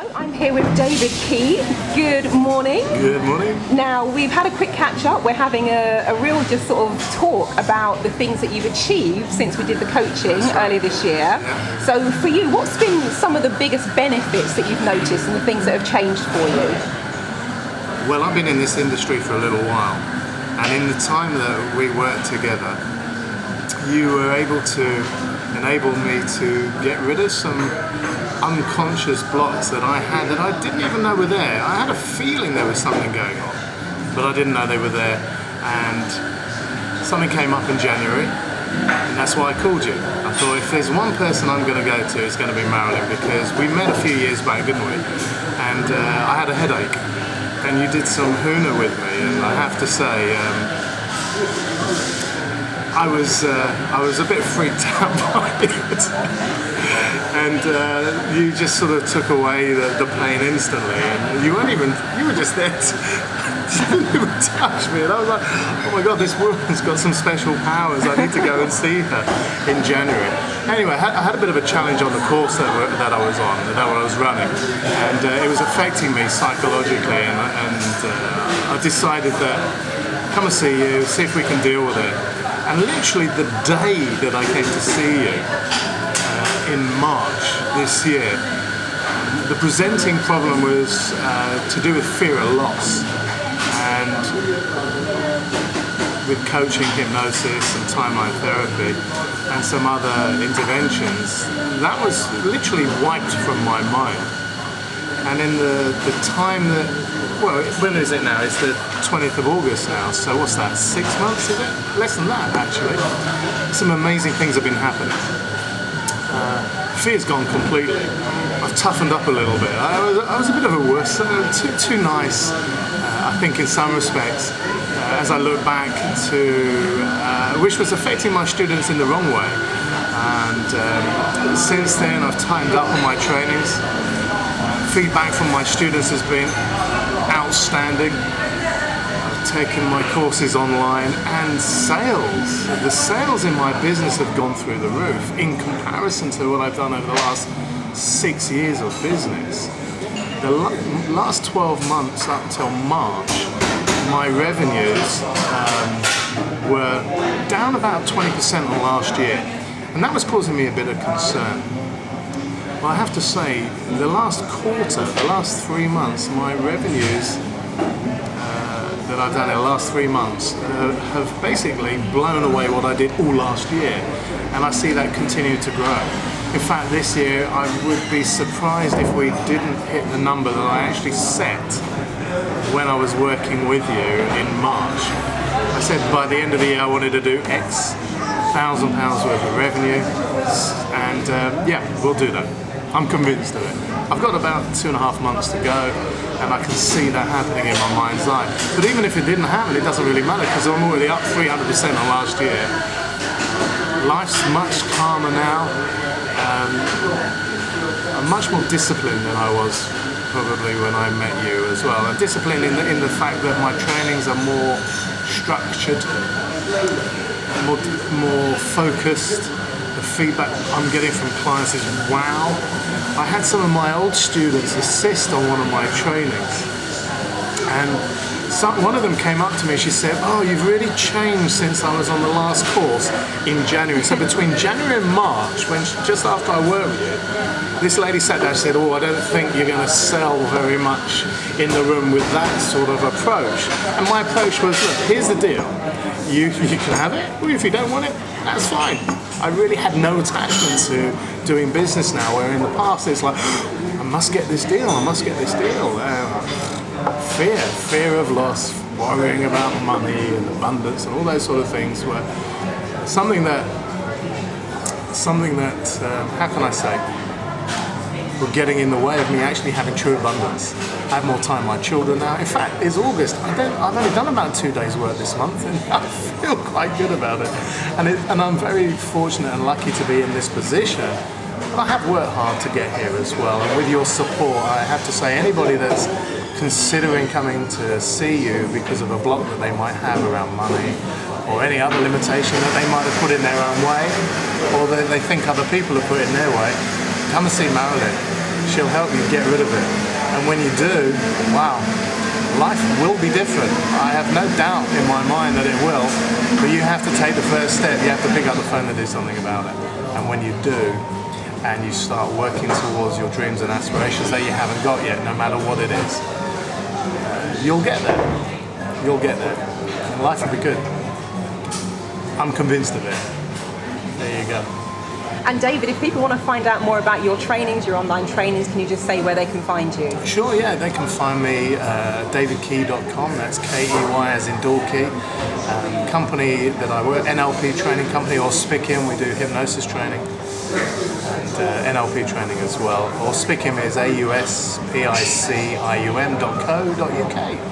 I'm here with David Key. Good morning. Good morning. Now, we've had a quick catch up. We're having a real just sort of talk about the things that you've achieved since we did the coaching earlier this year. Yeah. So for you, what's been some of the biggest benefits that you've noticed and the things that have changed for you? Well, I've been in this industry for a little while, and in the time that we worked together, you were able to enable me to get rid of some unconscious blocks that I had that I didn't even know were there. I had a feeling there was something going on, but I didn't know they were there. And something came up in January, and that's why I called you. I thought, if there's one person I'm going to go to, it's going to be Marilyn, because we met a few years back, didn't we? And I had a headache, and you did some huna with me, and I have to say, I was a bit freaked out by it, and you just sort of took away the pain instantly, and you were just there you didn't even touch me, and I was like, oh my god, this woman's got some special powers, I need to go and see her in January. Anyway, I had a bit of a challenge on the course that I was running, and it was affecting me psychologically, and I decided that, come and see you, see if we can deal with it. And literally the day that I came to see you in March this year, the presenting problem was to do with fear of loss. And with coaching, hypnosis and timeline therapy and some other interventions, that was literally wiped from my mind. And in the time that, well, when is it now? It's the 20th of August now, so what's that, 6 months, is it? Less than that, actually. Some amazing things have been happening. Fear's gone completely. I've toughened up a little bit. I was a bit of a wuss, too nice, I think, in some respects, as I look back to, which was affecting my students in the wrong way. And since then, I've tightened up on my trainings. Feedback from my students has been outstanding. I've taken my courses online, and the sales in my business have gone through the roof in comparison to what I've done over the last 6 years of business. The last 12 months up till March, my revenues were down about 20% on last year, and that was causing me a bit of concern. Well, I have to say, the last quarter, the last 3 months, my revenues that I've done in the last 3 months have basically blown away what I did all last year, and I see that continue to grow. In fact, this year I would be surprised if we didn't hit the number that I actually set when I was working with you in March. I said by the end of the year I wanted to do X £1,000 worth of revenue, and yeah, we'll do that. I'm convinced of it. I've got about 2.5 months to go, and I can see that happening in my mind's eye. But even if it didn't happen, it doesn't really matter, because I'm already up 300% on last year. Life's much calmer now. I'm much more disciplined than I was probably when I met you as well. I'm disciplined in the fact that my trainings are more structured, more focused. The feedback I'm getting from clients is wow. I had some of my old students assist on one of my trainings, and one of them came up to me, she said, oh, you've really changed since I was on the last course in January. So between January and March, just after I worked with you, this lady sat down and said, oh, I don't think you're going to sell very much in the room with that sort of approach. And my approach was, look, here's the deal. You can have it, or if you don't want it, that's fine. I really had no attachment to doing business now, where in the past it's like, I must get this deal, I must get this deal. Fear of loss, worrying about money and abundance and all those sort of things were something that how can I say, were getting in the way of me actually having true abundance. I have more time with my children now. In fact, it's August. I've only done about 2 days' work this month, and I feel quite good about it. And I'm very fortunate and lucky to be in this position. But I have worked hard to get here as well. And with your support, I have to say, anybody that's considering coming to see you because of a block that they might have around money, or any other limitation that they might have put in their own way, or that they think other people have put in their way, come and see Marilyn. She'll help you get rid of it. And when you do, wow, life will be different. I have no doubt in my mind that it will, but you have to take the first step. You have to pick up the phone and do something about it. And when you do, and you start working towards your dreams and aspirations that you haven't got yet, no matter what it is, you'll get there. You'll get there. And life will be good. I'm convinced of it. There you go. And David, if people want to find out more about your trainings, your online trainings, can you just say where they can find you? Sure, yeah, they can find me davidkey.com, that's K-E-Y as in Dorkey. Company that I work, NLP training company, or Spickim, we do hypnosis training, and NLP training as well. Or Spickim is auspicium.co.uk.